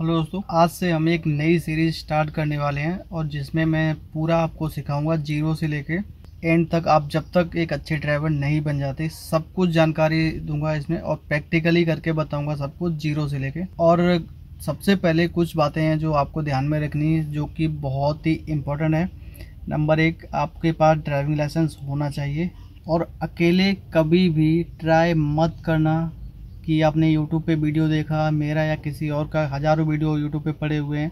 Hello दोस्तों, आज से हम एक नई सीरीज स्टार्ट करने वाले हैं और जिसमें मैं पूरा आपको सिखाऊंगा जीरो से लेके एंड तक। आप जब तक एक अच्छे ड्राइवर नहीं बन जाते, सब कुछ जानकारी दूंगा इसमें और प्रैक्टिकली करके बताऊंगा सब कुछ जीरो से लेके। और सबसे पहले कुछ बातें हैं जो आपको ध्यान में रखनी है, जो कि बहुत ही इम्पोर्टेंट है। नंबर 1, आपके पास ड्राइविंग लाइसेंस होना चाहिए और अकेले कभी भी ट्राई मत करना कि आपने यूट्यूब पे वीडियो देखा मेरा या किसी और का। हज़ारों वीडियो यूट्यूब पे पड़े हुए हैं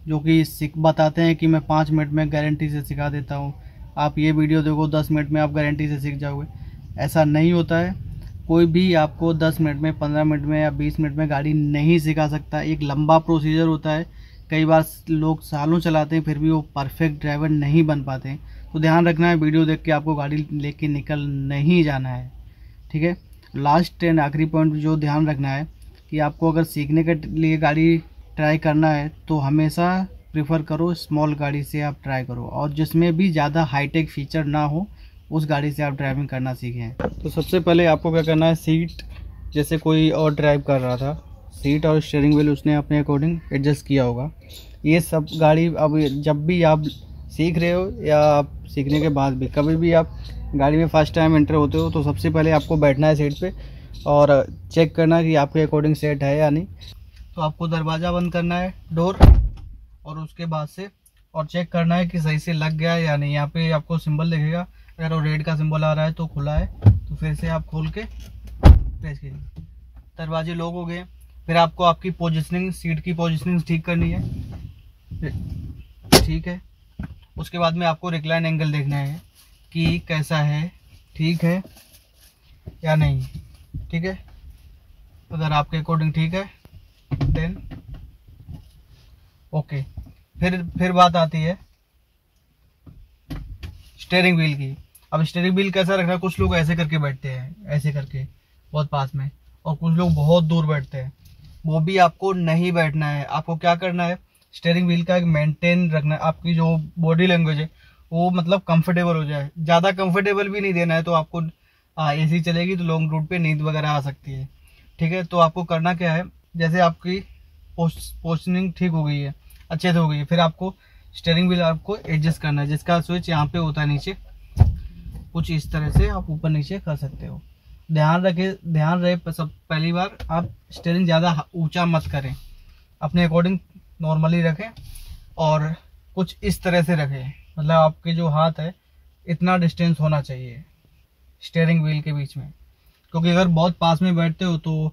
जो कि बताते हैं कि मैं 5 मिनट में गारंटी से सिखा देता हूँ। आप ये वीडियो देखो, 10 मिनट में आप गारंटी से सीख जाओगे। ऐसा नहीं होता है। कोई भी आपको 10 मिनट में, 15 मिनट में या 20 मिनट में गाड़ी नहीं सिखा सकता। एक लंबा प्रोसीजर होता है। कई बार लोग सालों चलाते हैं फिर भी वो परफेक्ट ड्राइवर नहीं बन पाते हैं। तो ध्यान रखना है, वीडियो देख के आपको गाड़ी लेके निकल नहीं जाना है, ठीक है। लास्ट एंड आखिरी पॉइंट जो ध्यान रखना है कि आपको अगर सीखने के लिए गाड़ी ट्राई करना है तो हमेशा प्रेफर करो स्मॉल गाड़ी से आप ट्राई करो, और जिसमें भी ज़्यादा हाईटेक फीचर ना हो उस गाड़ी से आप ड्राइविंग करना सीखें। तो सबसे पहले आपको क्या करना है, सीट जैसे कोई और ड्राइव कर रहा था, सीट और स्टीयरिंग व्हील उसने अपने अकॉर्डिंग एडजस्ट किया होगा। ये सब गाड़ी अब जब भी आप सीख रहे हो या आप सीखने के बाद भी कभी भी आप गाड़ी में फर्स्ट टाइम एंटर होते हो तो सबसे पहले आपको बैठना है सीट पे और चेक करना है कि आपके अकॉर्डिंग सेट है या नहीं। तो आपको दरवाज़ा बंद करना है, डोर, और उसके बाद से और चेक करना है कि सही से लग गया है या नहीं। यहाँ पे आपको सिंबल दिखेगा, अगर वो रेड का सिंबल आ रहा है तो खुला है, तो फिर से आप खोल के प्रेस कीजिए, दरवाजे लॉक हो गए। फिर आपको आपकी पोजिशनिंग, सीट की पोजिशनिंग ठीक करनी है, ठीक है। उसके बाद में आपको रिक्लाइन एंगल देखना है कि कैसा है, ठीक है या नहीं, ठीक है। अगर आपके अकॉर्डिंग ठीक है देन ओके। फिर बात आती है स्टीयरिंग व्हील की। अब स्टीयरिंग व्हील कैसा रखना है, कुछ लोग ऐसे करके बैठते हैं, ऐसे करके बहुत पास में, और कुछ लोग बहुत दूर बैठते हैं। वो भी आपको नहीं बैठना है। आपको क्या करना है, स्टीयरिंग व्हील का एक मेंटेन रखना है। आपकी जो बॉडी लैंग्वेज है वो मतलब कंफर्टेबल हो जाए, ज़्यादा कंफर्टेबल भी नहीं देना है। तो आपको एसी चलेगी तो लॉन्ग रूट पे नींद वगैरह आ सकती है, ठीक है। तो आपको करना क्या है, जैसे आपकी पोस्टनिंग ठीक हो गई है, अच्छे से हो गई है, फिर आपको स्टीयरिंग व्हील आपको एडजस्ट करना है, जिसका स्विच यहाँ पे होता है नीचे, कुछ इस तरह से आप ऊपर नीचे कर सकते हो। ध्यान रहे सब पहली बार आप स्टीयरिंग ज़्यादा ऊंचा मत करें, अपने अकॉर्डिंग नॉर्मली रखें और कुछ इस तरह से रखें, मतलब आपके जो हाथ है इतना डिस्टेंस होना चाहिए स्टीयरिंग व्हील के बीच में। क्योंकि अगर बहुत पास में बैठते हो तो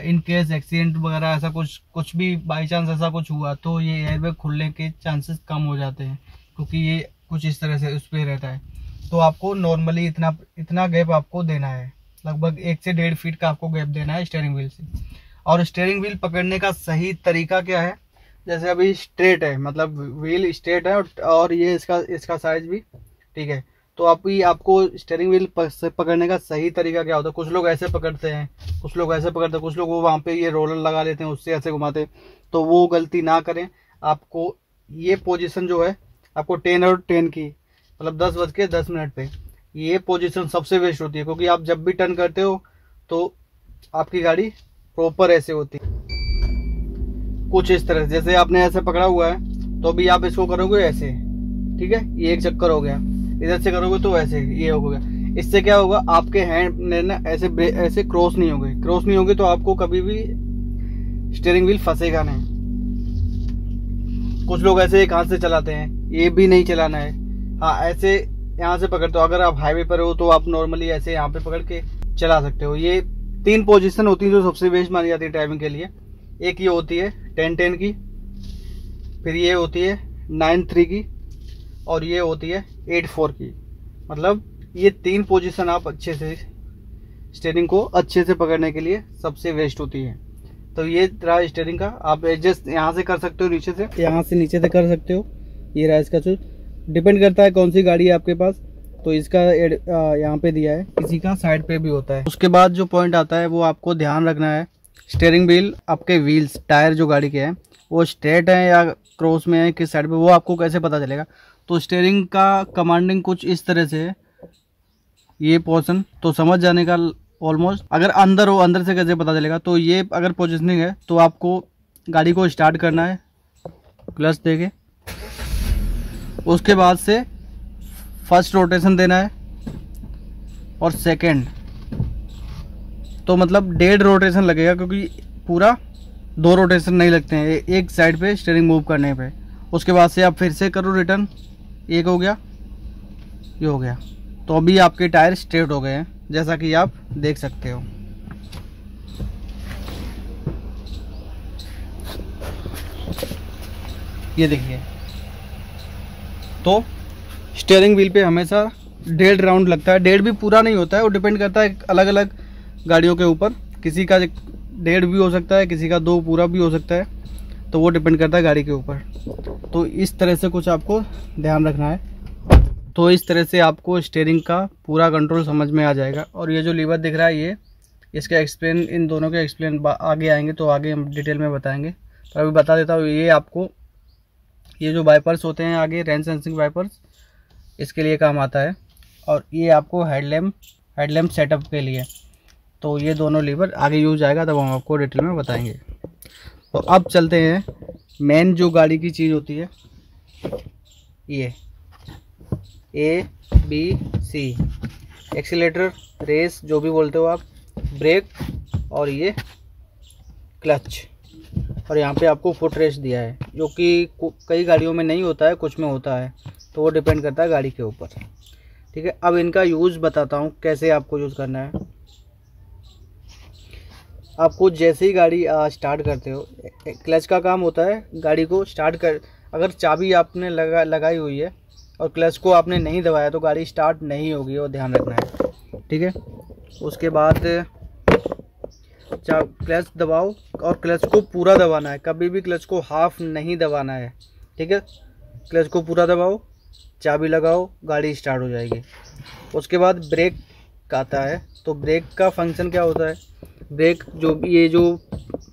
इन केस एक्सीडेंट वगैरह ऐसा कुछ भी बाई चांस ऐसा कुछ हुआ तो ये एयरबैग खुलने के चांसेस कम हो जाते हैं, क्योंकि ये कुछ इस तरह से उस पर रहता है। तो आपको नॉर्मली इतना गैप आपको देना है, लगभग 1 से 1.5 फीट का आपको गैप देना है स्टीयरिंग व्हील से। और स्टीयरिंग व्हील पकड़ने का सही तरीका क्या है, जैसे अभी स्ट्रेट है, मतलब व्हील स्ट्रेट है और ये इसका साइज भी ठीक है। तो आपको स्टीयरिंग व्हील पकड़ने का सही तरीका क्या होता है, कुछ लोग ऐसे पकड़ते हैं, कुछ लोग ऐसे पकड़ते हैं, कुछ लोग वो वहाँ पे ये रोलर लगा लेते हैं उससे ऐसे घुमाते हैं। तो वो गलती ना करें। आपको ये पोजीशन जो है, आपको 10 और 10 की, मतलब 10:10 पे ये पोजीशन सबसे बेस्ट होती है, क्योंकि आप जब भी टर्न करते हो तो आपकी गाड़ी प्रॉपर ऐसे होती है, कुछ इस तरह से। जैसे आपने ऐसे पकड़ा हुआ है तो अभी आप इसको करोगे ऐसे, ठीक है, ये एक चक्कर हो गया, इधर से करोगे तो ऐसे ये हो गया। इससे क्या होगा, आपके हैंड ना ऐसे क्रॉस नहीं होंगे तो आपको कभी भी स्टीयरिंग व्हील फंसेगा नहीं। कुछ लोग ऐसे एक हाथ से चलाते हैं, ये भी नहीं चलाना है। हाँ, ऐसे यहाँ से पकड़ते हो, अगर आप हाईवे पर हो तो आप नॉर्मली ऐसे यहाँ पे पकड़ के चला सकते हो। ये 3 पोजीशन होती है जो सबसे बेस्ट मानी जाती है ड्राइविंग के लिए। एक ये होती है 10-10 की, फिर ये होती है 9-3 की, और ये होती है 8-4 की। मतलब ये 3 पोजीशन आप अच्छे से स्टीयरिंग को अच्छे से पकड़ने के लिए सबसे बेस्ट होती है। तो ये रहा स्टीयरिंग का। आप एडजस्ट यहाँ से कर सकते हो, नीचे से, यहाँ से नीचे से कर सकते हो। ये रहा इसका स्विच, डिपेंड करता है कौन सी गाड़ी है आपके पास। तो इसका यहाँ पे दिया है, किसी का साइड पे भी होता है। उसके बाद जो पॉइंट आता है वो आपको ध्यान रखना है, स्टीयरिंग व्हील, आपके व्हील्स, टायर जो गाड़ी के हैं वो स्ट्रेट हैं या क्रॉस में है, किस साइड पे, वो आपको कैसे पता चलेगा। तो स्टीयरिंग का कमांडिंग कुछ इस तरह से है, ये पोर्शन तो समझ जाने का ऑलमोस्ट। अगर अंदर हो, अंदर से कैसे पता चलेगा, तो ये अगर पोजीशनिंग है तो आपको गाड़ी को स्टार्ट करना है क्लच देके, उसके बाद से फर्स्ट रोटेशन देना है और सेकंड, तो मतलब 1.5 रोटेशन लगेगा, क्योंकि पूरा 2 रोटेशन नहीं लगते हैं एक साइड पे स्टीयरिंग मूव करने पे। उसके बाद से आप फिर से करो रिटर्न, एक हो गया, ये हो गया। तो अभी आपके टायर स्ट्रेट हो गए हैं, जैसा कि आप देख सकते हो। ये देखिए, तो स्टीयरिंग व्हील पे हमेशा 1.5 राउंड लगता है। 1.5 भी पूरा नहीं होता है, वो डिपेंड करता है अलग अलग गाड़ियों के ऊपर। किसी का 1.5 भी हो सकता है, किसी का 2 पूरा भी हो सकता है, तो वो डिपेंड करता है गाड़ी के ऊपर। तो इस तरह से कुछ आपको ध्यान रखना है। तो इस तरह से आपको स्टीयरिंग का पूरा कंट्रोल समझ में आ जाएगा। और ये जो लीवर दिख रहा है, ये इसका एक्सप्लेन, इन दोनों के एक्सप्लेन आगे आएंगे, तो आगे हम डिटेल में बताएंगे। तो अभी बता देता हूँ, ये आपको ये जो वाइपर्स होते हैं आगे, रेन सेंसिंग वाइपर्स, इसके लिए काम आता है। और ये आपको हेडलैम्प सेटअप के लिए। तो ये दोनों लीवर आगे यूज आएगा, तब हम आपको डिटेल में बताएंगे। तो अब चलते हैं मेन जो गाड़ी की चीज़ होती है, ये ABC, एक्सीलेटर, रेस जो भी बोलते हो आप, ब्रेक, और ये क्लच। और यहाँ पे आपको फुट रेस्ट दिया है, जो कि कई गाड़ियों में नहीं होता है, कुछ में होता है, तो वो डिपेंड करता है गाड़ी के ऊपर। ठीक है, अब इनका यूज़ बताता हूँ कैसे आपको यूज़ करना है। आपको जैसे ही गाड़ी स्टार्ट करते हो, क्लच का काम होता है गाड़ी को स्टार्ट कर, अगर चाबी आपने लगाई हुई है और क्लच को आपने नहीं दबाया तो गाड़ी स्टार्ट नहीं होगी, और ध्यान रखना है। ठीक है, उसके बाद क्लच दबाओ, और क्लच को पूरा दबाना है, कभी भी क्लच को हाफ नहीं दबाना है। ठीक है, क्लच को पूरा दबाओ, चाबी लगाओ, गाड़ी स्टार्ट हो जाएगी। उसके बाद ब्रेक आता है। तो ब्रेक का फंक्शन क्या होता है, ब्रेक जो ये जो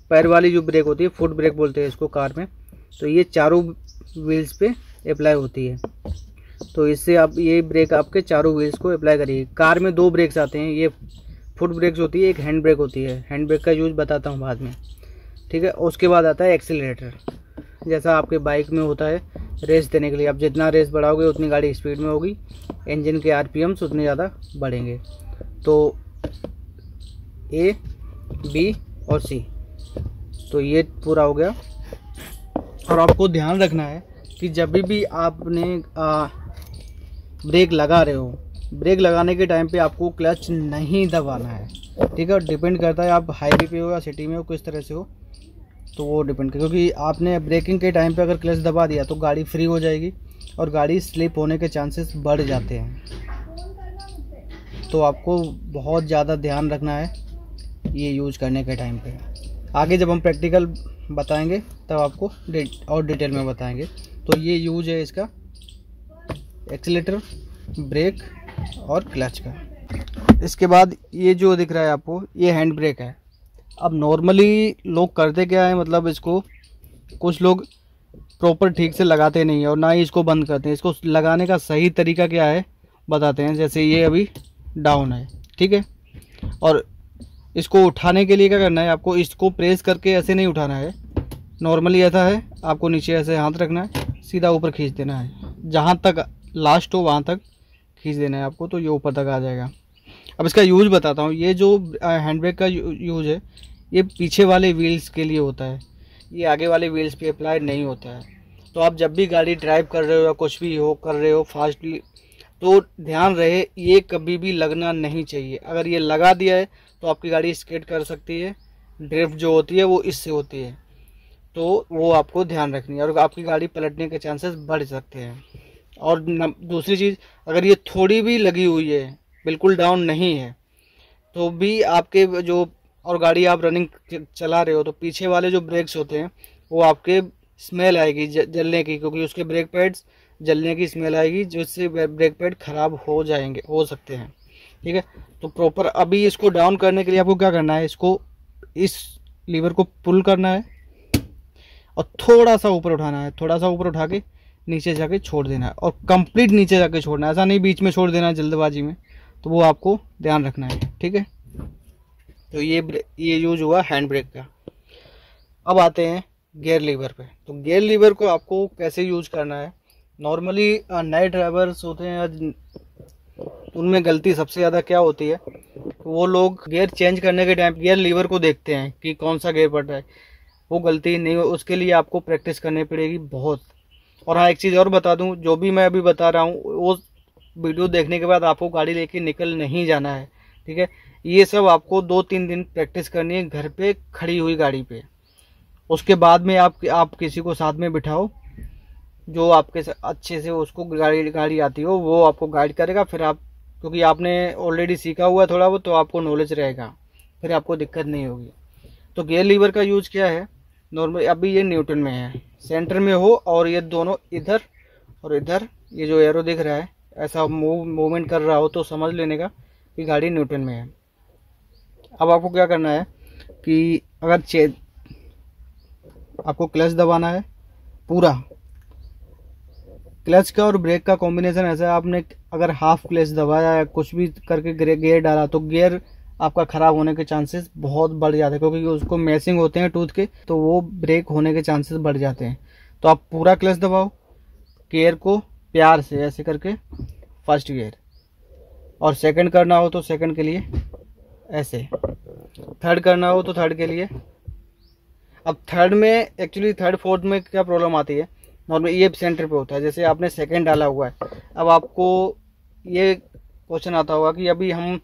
पैर वाली जो ब्रेक होती है, फुट ब्रेक बोलते हैं इसको कार में, तो ये चारों व्हील्स पे अप्लाई होती है। तो इससे आप ये ब्रेक आपके चारों व्हील्स को अप्लाई करिए। कार में 2 ब्रेक्स आते हैं, ये फुट ब्रेक्स होती है, एक हैंड ब्रेक होती है। हैंड ब्रेक का यूज़ बताता हूँ बाद में। ठीक है, उसके बाद आता है एक्सीलरेटर, जैसा आपके बाइक में होता है रेस देने के लिए। आप जितना रेस बढ़ाओगे उतनी गाड़ी स्पीड में होगी, इंजन के RPMs उतने ज़्यादा बढ़ेंगे। तो A, B और C, तो ये पूरा हो गया। और आपको ध्यान रखना है कि जब भी आपने ब्रेक लगा रहे हो, ब्रेक लगाने के टाइम पे आपको क्लच नहीं दबाना है। ठीक है, डिपेंड करता है आप हाईवे पे हो या सिटी में हो, किस तरह से हो, तो वो डिपेंड कर, क्योंकि आपने ब्रेकिंग के टाइम पे अगर क्लच दबा दिया तो गाड़ी फ्री हो जाएगी और गाड़ी स्लिप होने के चांसेस बढ़ जाते हैं। तो आपको बहुत ज़्यादा ध्यान रखना है ये यूज करने के टाइम पे। आगे जब हम प्रैक्टिकल बताएंगे तब आपको और डिटेल में बताएंगे। तो ये यूज है इसका, एक्सीलेटर, ब्रेक और क्लच का। इसके बाद ये जो दिख रहा है आपको, ये हैंड ब्रेक है। अब नॉर्मली लोग करते क्या है, मतलब इसको कुछ लोग प्रॉपर ठीक से लगाते नहीं है और ना ही इसको बंद करते हैं। इसको लगाने का सही तरीका क्या है बताते हैं। जैसे ये अभी डाउन है, ठीक है, और इसको उठाने के लिए क्या करना है, आपको इसको प्रेस करके ऐसे नहीं उठाना है, नॉर्मली ऐसा है, आपको नीचे ऐसे हाथ रखना है, सीधा ऊपर खींच देना है, जहाँ तक लास्ट हो वहाँ तक खींच देना है आपको, तो ये ऊपर तक आ जाएगा। अब इसका यूज़ बताता हूँ। ये जो हैंड ब्रेक का यूज़ है, ये पीछे वाले व्हील्स के लिए होता है, ये आगे वाले व्हील्स पे अप्लाई नहीं होता है। तो आप जब भी गाड़ी ड्राइव कर रहे हो या कुछ भी हो कर रहे हो फास्टली, तो ध्यान रहे ये कभी भी लगना नहीं चाहिए। अगर ये लगा दिया है तो आपकी गाड़ी स्किड कर सकती है, ड्रिफ्ट जो होती है वो इससे होती है, तो वो आपको ध्यान रखनी है और आपकी गाड़ी पलटने के चांसेस बढ़ सकते हैं। और दूसरी चीज़, अगर ये थोड़ी भी लगी हुई है, बिल्कुल डाउन नहीं है, तो भी आपके जो, और गाड़ी आप रनिंग चला रहे हो, तो पीछे वाले जो ब्रेक्स होते हैं वो आपके स्मेल आएगी जलने की, क्योंकि उसके ब्रेक पैड्स जलने की स्मेल आएगी, जिससे ब्रेक पैड ख़राब हो जाएंगे, हो सकते हैं। ठीक है, तो प्रॉपर अभी इसको डाउन करने के लिए आपको क्या करना है, इसको इस लीवर को पुल करना है और थोड़ा सा ऊपर उठाना है, थोड़ा सा ऊपर उठा के नीचे जाके छोड़ देना है, और कंप्लीट नीचे जाके छोड़ना है, ऐसा नहीं बीच में छोड़ देना है जल्दबाजी में, तो वो आपको ध्यान रखना है। ठीक है, तो ये यूज हुआ हैंड ब्रेक का। अब आते हैं गियर लीवर पे। तो गियर लीवर को आपको कैसे यूज करना है, नॉर्मली नए ड्राइवर्स होते हैं उनमें गलती सबसे ज़्यादा क्या होती है, वो लोग गियर चेंज करने के टाइम गियर लीवर को देखते हैं कि कौन सा गियर पड़ रहा है। वो गलती नहीं हो, उसके लिए आपको प्रैक्टिस करनी पड़ेगी बहुत। और हाँ, एक चीज़ और बता दूं, जो भी मैं अभी बता रहा हूँ वो वीडियो देखने के बाद आपको गाड़ी लेके निकल नहीं जाना है, ठीक है। ये सब आपको 2-3 दिन प्रैक्टिस करनी है घर पे खड़ी हुई गाड़ी पे। उसके बाद में आप किसी को साथ में बिठाओ जो आपके अच्छे से उसको गाड़ी आती हो, वो आपको गाइड करेगा। फिर आप, क्योंकि आपने ऑलरेडी सीखा हुआ है थोड़ा बहुत, तो आपको नॉलेज रहेगा, फिर आपको दिक्कत नहीं होगी। तो गियर लीवर का यूज क्या है, नॉर्मल अभी ये न्यूट्रल में है, सेंटर में हो और ये दोनों इधर और इधर, ये जो एरो दिख रहा है ऐसा मूवमेंट कर रहा हो तो समझ लेने का कि गाड़ी न्यूट्रल में है। अब आपको क्या करना है कि अगर आपको क्लच दबाना है, पूरा क्लच का और ब्रेक का कॉम्बिनेशन ऐसा है, आपने अगर हाफ क्लच दबाया या कुछ भी करके गियर डाला तो गियर आपका ख़राब होने के चांसेस बहुत बढ़ जाते हैं, क्योंकि उसको मैसिंग होते हैं टूथ के, तो वो ब्रेक होने के चांसेस बढ़ जाते हैं। तो आप पूरा क्लच दबाओ, गियर को प्यार से ऐसे करके फर्स्ट गियर, और सेकंड करना हो तो सेकंड के लिए ऐसे, थर्ड करना हो तो थर्ड के लिए। अब थर्ड में एक्चुअली थर्ड फोर्थ में क्या प्रॉब्लम आती है, नॉर्मल ये सेंटर पे होता है, जैसे आपने सेकंड डाला हुआ है, अब आपको ये क्वेश्चन आता होगा कि अभी हम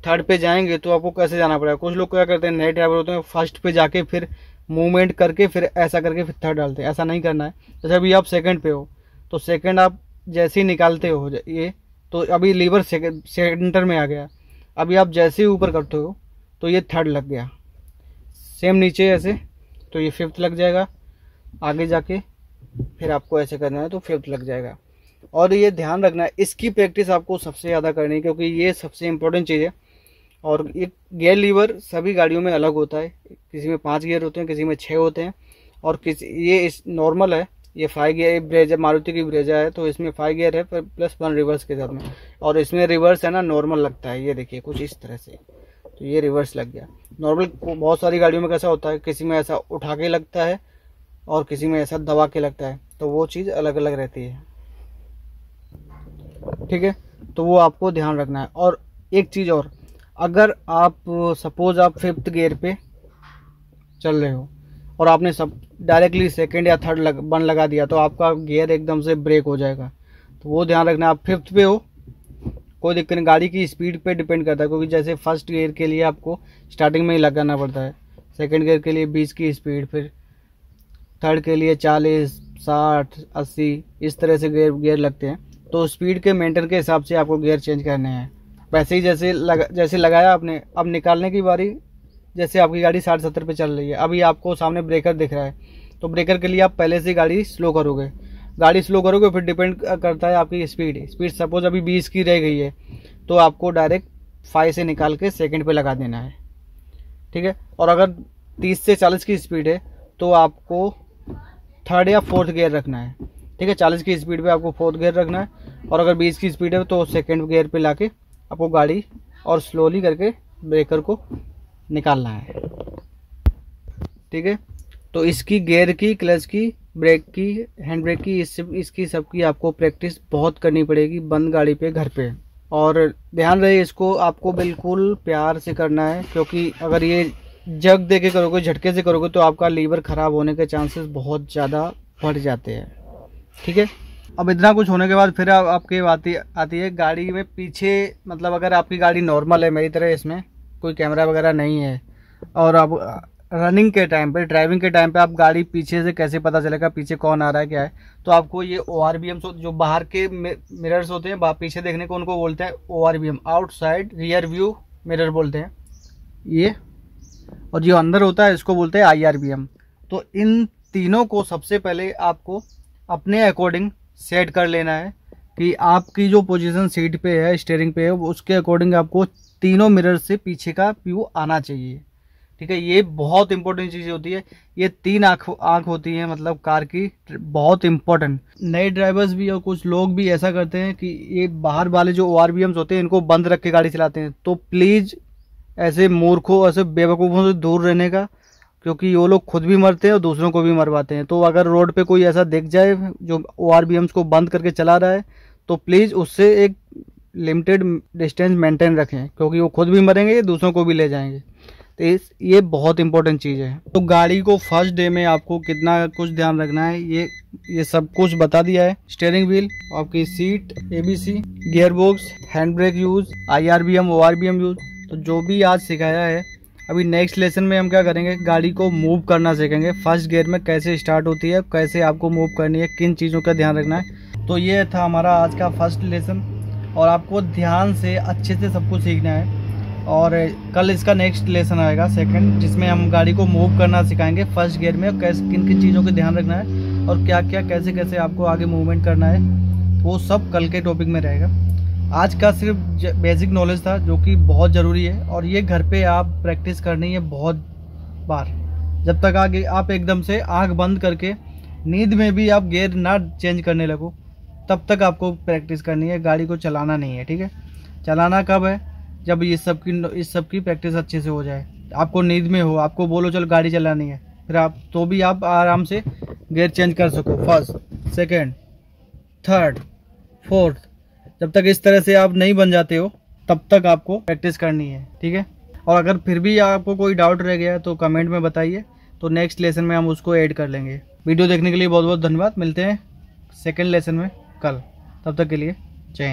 थर्ड पे जाएंगे तो आपको कैसे जाना पड़ेगा। कुछ लोग क्या करते हैं, नए ड्राइवर होते हैं, फर्स्ट पे जाके फिर मूवमेंट करके फिर ऐसा करके फिर थर्ड डालते हैं। ऐसा नहीं करना है। जैसे अभी आप सेकंड पे हो तो सेकंड आप जैसे ही निकालते हो ये, तो अभी लीवर सेंटर में आ गया, अभी आप जैसे ही ऊपर करते हो तो ये थर्ड लग गया, सेम नीचे ऐसे तो ये फिफ्थ लग जाएगा, आगे जाके फिर आपको ऐसे करना है तो फिफ्थ लग जाएगा। और ये ध्यान रखना है, इसकी प्रैक्टिस आपको सबसे ज़्यादा करनी है, क्योंकि ये सबसे इम्पोर्टेंट चीज़ है। और ये गियर लीवर सभी गाड़ियों में अलग होता है, किसी में 5 गियर होते हैं, किसी में 6 होते हैं, और किसी ये नॉर्मल है, ये 5 गियर ब्रेजा, मारुति की ब्रेजा है तो इसमें 5 गियर है प्लस 1 रिवर्स के साथ में, और इसमें रिवर्स है ना नॉर्मल लगता है, ये देखिए कुछ इस तरह से, तो ये रिवर्स लग गया। नॉर्मल बहुत सारी गाड़ियों में कैसा होता है, किसी में ऐसा उठा के लगता है और किसी में ऐसा दबा के लगता है, तो वो चीज़ अलग अलग रहती है, ठीक है। तो वो आपको ध्यान रखना है। और एक चीज़ और, अगर आप सपोज आप 5th गियर पे चल रहे हो और आपने सब डायरेक्टली सेकंड या थर्ड वन लगा दिया तो आपका गियर एकदम से ब्रेक हो जाएगा, तो वो ध्यान रखना। आप 5th पे हो कोई दिक्कत नहीं, गाड़ी की स्पीड पे डिपेंड करता है, क्योंकि जैसे फर्स्ट गियर के लिए आपको स्टार्टिंग में ही लगाना पड़ता है, सेकंड गियर के लिए 20 की स्पीड, फिर थर्ड के लिए 40, 60, 80 इस तरह से गियर लगते हैं। तो स्पीड के मेंटेन के हिसाब से आपको गियर चेंज करने हैं। वैसे ही जैसे लगाया आपने, अब निकालने की बारी, जैसे आपकी गाड़ी 60-70 पे चल रही है, अभी आपको सामने ब्रेकर दिख रहा है, तो ब्रेकर के लिए आप पहले से गाड़ी स्लो करोगे, फिर डिपेंड करता है आपकी स्पीड सपोज अभी 20 की रह गई है तो आपको डायरेक्ट 5 से निकाल के सेकंड पे लगा देना है, ठीक है। और अगर 30 से 40 की स्पीड है तो आपको थर्ड या फोर्थ गियर रखना है, ठीक है। 40 की स्पीड पे आपको फोर्थ गियर रखना है, और अगर 20 की स्पीड है तो सेकंड गियर पे लाके आपको गाड़ी और स्लोली करके ब्रेकर को निकालना है, ठीक है। तो इसकी गियर की, क्लच की, ब्रेक की, हैंड ब्रेक की, इसकी सबकी आपको प्रैक्टिस बहुत करनी पड़ेगी बंद गाड़ी पे, घर पे। और ध्यान रहे इसको आपको बिल्कुल प्यार से करना है, क्योंकि अगर ये जग दे के करोगे, झटके से करोगे तो आपका लीवर ख़राब होने के चांसेस बहुत ज़्यादा बढ़ जाते हैं, ठीक है। अब इतना कुछ होने के बाद फिर आपकी बात आती है गाड़ी में पीछे, मतलब अगर आपकी गाड़ी नॉर्मल है मेरी तरह, इसमें कोई कैमरा वगैरह नहीं है, और आप रनिंग के टाइम पे, ड्राइविंग के टाइम पे आप गाड़ी पीछे से कैसे पता चलेगा पीछे कौन आ रहा है क्या है, तो आपको ये ORVM जो बाहर के मिरर्स होते हैं पीछे देखने को, उनको बोलते हैं ORVM, outside rear view mirror बोलते हैं ये, और जो अंदर होता है इसको बोलते हैं IRVM। तो इन तीनों को सबसे पहले आपको अपने अकॉर्डिंग सेट कर लेना है कि आपकी जो पोजीशन सीट पे है, स्टीयरिंग पे है, उसके अकॉर्डिंग आपको तीनों मिरर से पीछे का व्यू आना चाहिए, ठीक है। ये बहुत इंपॉर्टेंट चीज़ होती है, ये 3 आँख होती है मतलब कार की, बहुत इंपॉर्टेंट। नए ड्राइवर्स भी और कुछ लोग भी ऐसा करते हैं कि ये बाहर वाले जो ORVMs होते हैं इनको बंद रख के गाड़ी चलाते हैं, तो प्लीज़ ऐसे मूर्खों, ऐसे बेवकूफ़ों से दूर रहने का, क्योंकि वो लोग खुद भी मरते हैं और दूसरों को भी मरवाते हैं। तो अगर रोड पे कोई ऐसा दिख जाए जो ORBMs को बंद करके चला रहा है तो प्लीज़ उससे एक लिमिटेड डिस्टेंस मेंटेन रखें, क्योंकि वो खुद भी मरेंगे, दूसरों को भी ले जाएंगे। तो ये बहुत इंपॉर्टेंट चीज़ है। तो गाड़ी को फर्स्ट डे में आपको कितना कुछ ध्यान रखना है ये सब कुछ बता दिया है। स्टीयरिंग व्हील, आपकी seat, ABC, gear box, hand brake use, IRBM ORBM use, तो जो भी आज सिखाया है। अभी नेक्स्ट लेसन में हम क्या करेंगे, गाड़ी को मूव करना सीखेंगे। फर्स्ट गियर में कैसे स्टार्ट होती है, कैसे आपको मूव करनी है, किन चीज़ों का ध्यान रखना है। तो ये था हमारा आज का फर्स्ट लेसन, और आपको ध्यान से अच्छे से सब कुछ सीखना है। और कल इसका नेक्स्ट लेसन आएगा सेकंड, जिसमें हम गाड़ी को मूव करना सिखाएंगे फर्स्ट गियर में, कैसे किन किन चीज़ों का ध्यान रखना है और क्या क्या कैसे कैसे आपको आगे मूवमेंट करना है, वो सब कल के टॉपिक में रहेगा। आज का सिर्फ बेसिक नॉलेज था जो कि बहुत ज़रूरी है, और ये घर पे आप प्रैक्टिस करनी है बहुत बार। जब तक आगे आप एकदम से आँख बंद करके नींद में भी आप गियर ना चेंज करने लगो, तब तक आपको प्रैक्टिस करनी है, गाड़ी को चलाना नहीं है। ठीक है, चलाना कब है, जब इस सब की प्रैक्टिस अच्छे से हो जाए। आपको नींद में हो, आपको बोलो चलो गाड़ी चलानी है, फिर आप तो भी आप आराम से गियर चेंज कर सको, फर्स्ट, सेकंड, थर्ड, फोर्थ। जब तक इस तरह से आप नहीं बन जाते हो तब तक आपको प्रैक्टिस करनी है। ठीक है, और अगर फिर भी आपको कोई डाउट रह गया तो कमेंट में बताइए, तो नेक्स्ट लेसन में हम उसको ऐड कर लेंगे। वीडियो देखने के लिए बहुत बहुत धन्यवाद। मिलते हैं सेकेंड लेसन में कल, तब तक के लिए जय हिंद।